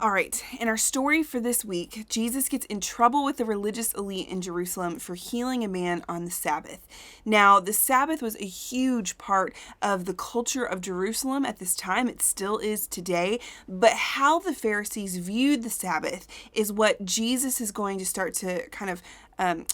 All right, in our story for this week, Jesus gets in trouble with the religious elite in Jerusalem for healing a man on the Sabbath. Now, the Sabbath was a huge part of the culture of Jerusalem at this time. It still is today. But how the Pharisees viewed the Sabbath is what Jesus is going to start to kind of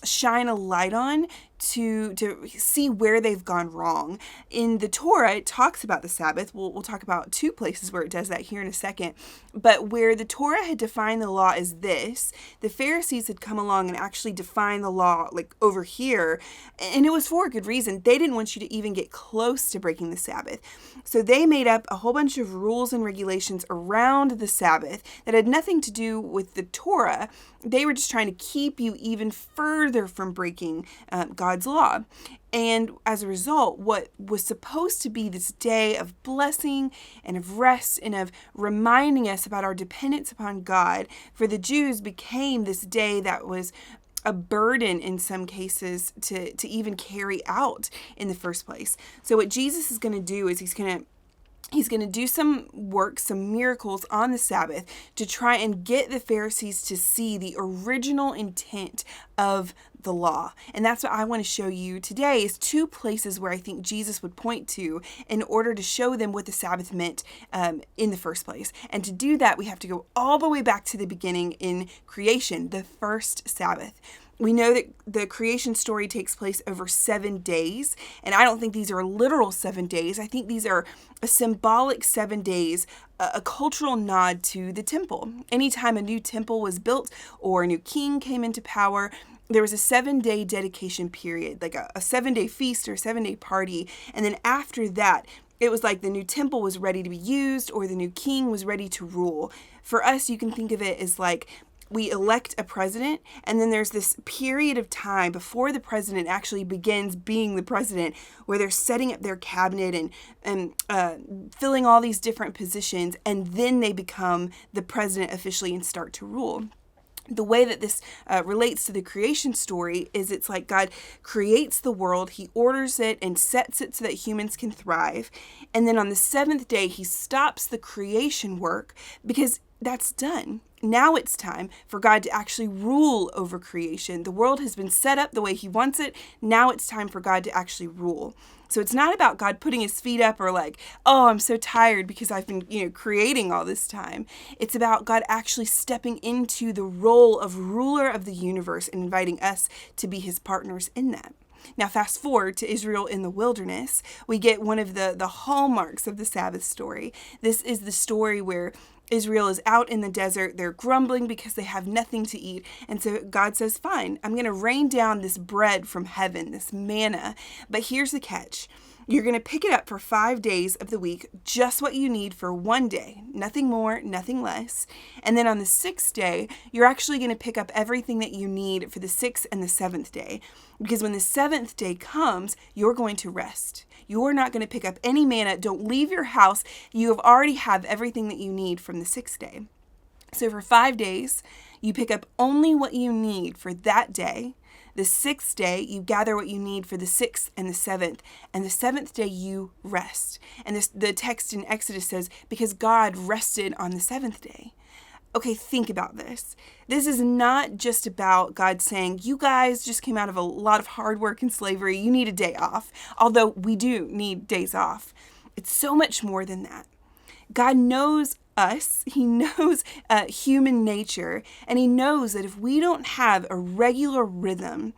shine a light on to see where they've gone wrong. In the Torah, it talks about the Sabbath. We'll talk about two places where it does that here in a second. But where the Torah had defined the law as this, the Pharisees had come along and actually defined the law like over here. And it was for a good reason. They didn't want you to even get close to breaking the Sabbath. So they made up a whole bunch of rules and regulations around the Sabbath that had nothing to do with the Torah. They were just trying to keep you even further from breaking God's law. And as a result, what was supposed to be this day of blessing and of rest and of reminding us about our dependence upon God, for the Jews became this day that was a burden in some cases to even carry out in the first place. So what Jesus is going to do is he's going to do some work, some miracles on the Sabbath to try and get the Pharisees to see the original intent of the law. And that's what I want to show you today is two places where I think Jesus would point to in order to show them what the Sabbath meant in the first place. And to do that, we have to go all the way back to the beginning in creation, the first Sabbath. We know that the creation story takes place over 7 days, and I don't think these are literal 7 days. I think these are a symbolic 7 days, a cultural nod to the temple. Anytime a new temple was built or a new king came into power, there was a 7-day dedication period, like a 7-day feast or a 7-day party, and then after that, it was like the new temple was ready to be used or the new king was ready to rule. For us, you can think of it as like we elect a president, and then there's this period of time before the president actually begins being the president where they're setting up their cabinet and filling all these different positions, and then they become the president officially and start to rule. The way that this relates to the creation story is it's like God creates the world, he orders it and sets it so that humans can thrive. And then on the 7th day, he stops the creation work because that's done. Now it's time for God to actually rule over creation. The world has been set up the way he wants it. Now it's time for God to actually rule. So it's not about God putting his feet up or like, oh, I'm so tired because I've been, creating all this time. It's about God actually stepping into the role of ruler of the universe and inviting us to be his partners in that. Now, fast forward to Israel in the wilderness, we get one of the hallmarks of the Sabbath story. This is the story where Israel is out in the desert. They're grumbling because they have nothing to eat. And so God says, fine, I'm going to rain down this bread from heaven, this manna. But here's the catch. You're going to pick it up for 5 days of the week, just what you need for one day, nothing more, nothing less. And then on the 6th day, you're actually going to pick up everything that you need for the 6th and the 7th day. Because when the 7th day comes, you're going to rest. You're not going to pick up any manna. Don't leave your house. You already have everything that you need from the 6th day. So for 5 days, you pick up only what you need for that day. The 6th day, you gather what you need for the 6th and the 7th. And the 7th day, you rest. And the text in Exodus says, because God rested on the 7th day. Okay, think about this. This is not just about God saying, you guys just came out of a lot of hard work and slavery. You need a day off. Although we do need days off. It's so much more than that. God knows us. He knows human nature. And he knows that if we don't have a regular rhythm,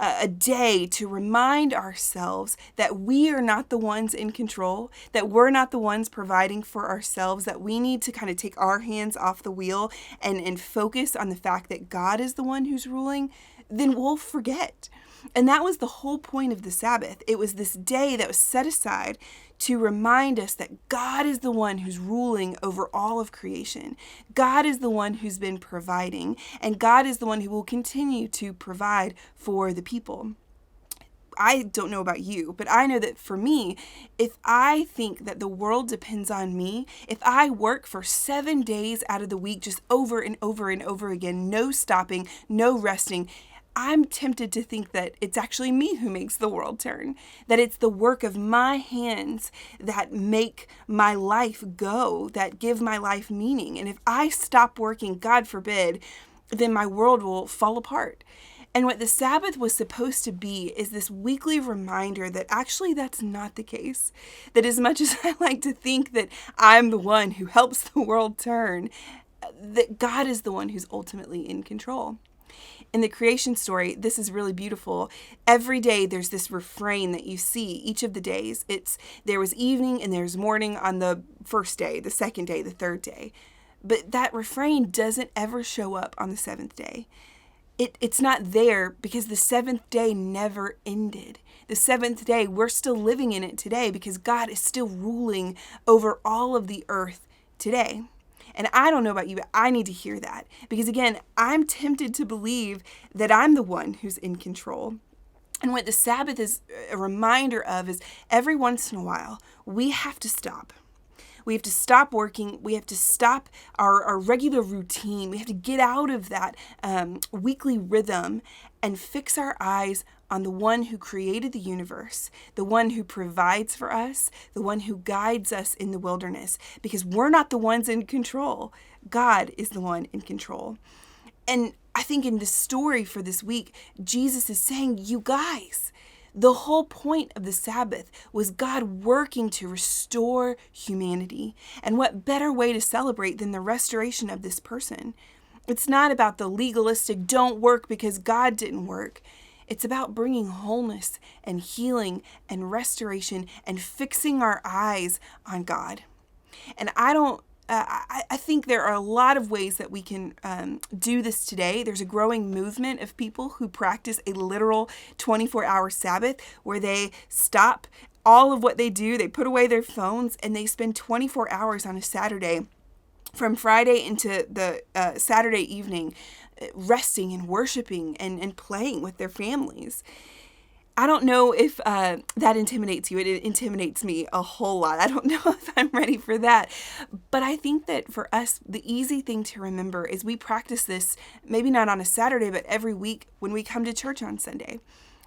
a day to remind ourselves that we are not the ones in control, that we're not the ones providing for ourselves, that we need to kind of take our hands off the wheel and focus on the fact that God is the one who's ruling, then we'll forget. And that was the whole point of the Sabbath. It was this day that was set aside to remind us that God is the one who's ruling over all of creation. God is the one who's been providing, and God is the one who will continue to provide for the people. I don't know about you, but I know that for me, if I think that the world depends on me, if I work for 7 days out of the week just over and over and over again, no stopping, no resting, I'm tempted to think that it's actually me who makes the world turn, that it's the work of my hands that make my life go, that give my life meaning. And if I stop working, God forbid, then my world will fall apart. And what the Sabbath was supposed to be is this weekly reminder that actually that's not the case. That as much as I like to think that I'm the one who helps the world turn, that God is the one who's ultimately in control. In the creation story, this is really beautiful. Every day there's this refrain that you see each of the days. There was evening and there's morning on the first day, the second day, the third day. But that refrain doesn't ever show up on the seventh day. It's not there because the seventh day never ended. The seventh day, we're still living in it today because God is still ruling over all of the earth today. And I don't know about you, but I need to hear that. Because again, I'm tempted to believe that I'm the one who's in control. And what the Sabbath is a reminder of is every once in a while, we have to stop. We have to stop working. We have to stop our regular routine. We have to get out of that weekly rhythm and fix our eyes on the one who created the universe, the one who provides for us, the one who guides us in the wilderness, because we're not the ones in control. God is the one in control. And I think in the story for this week, Jesus is saying, you guys, the whole point of the Sabbath was God working to restore humanity. And what better way to celebrate than the restoration of this person? It's not about the legalistic, don't work because God didn't work. It's about bringing wholeness and healing and restoration and fixing our eyes on God. And I think there are a lot of ways that we can do this today. There's a growing movement of people who practice a literal 24-hour Sabbath where they stop all of what they do. They put away their phones and they spend 24 hours on a Saturday from Friday into the Saturday evening resting and worshiping and playing with their families. I don't know if that intimidates you. It intimidates me a whole lot. I don't know if I'm ready for that. But I think that for us, the easy thing to remember is we practice this, maybe not on a Saturday, but every week when we come to church on Sunday.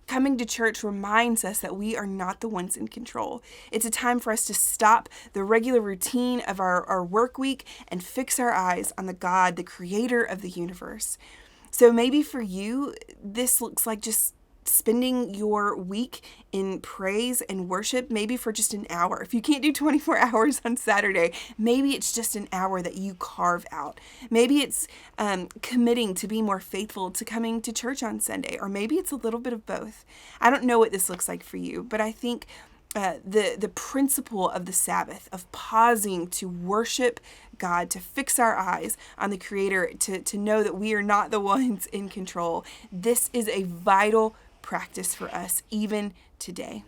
Coming to church reminds us that we are not the ones in control. It's a time for us to stop the regular routine of our work week and fix our eyes on the God, the creator of the universe. So maybe for you, this looks like just spending your week in praise and worship, maybe for just an hour. If you can't do 24 hours on Saturday, maybe it's just an hour that you carve out. Maybe it's committing to be more faithful to coming to church on Sunday, or maybe it's a little bit of both. I don't know what this looks like for you, but I think the principle of the Sabbath, of pausing to worship God, to fix our eyes on the Creator, to know that we are not the ones in control, this is a vital practice for us even today.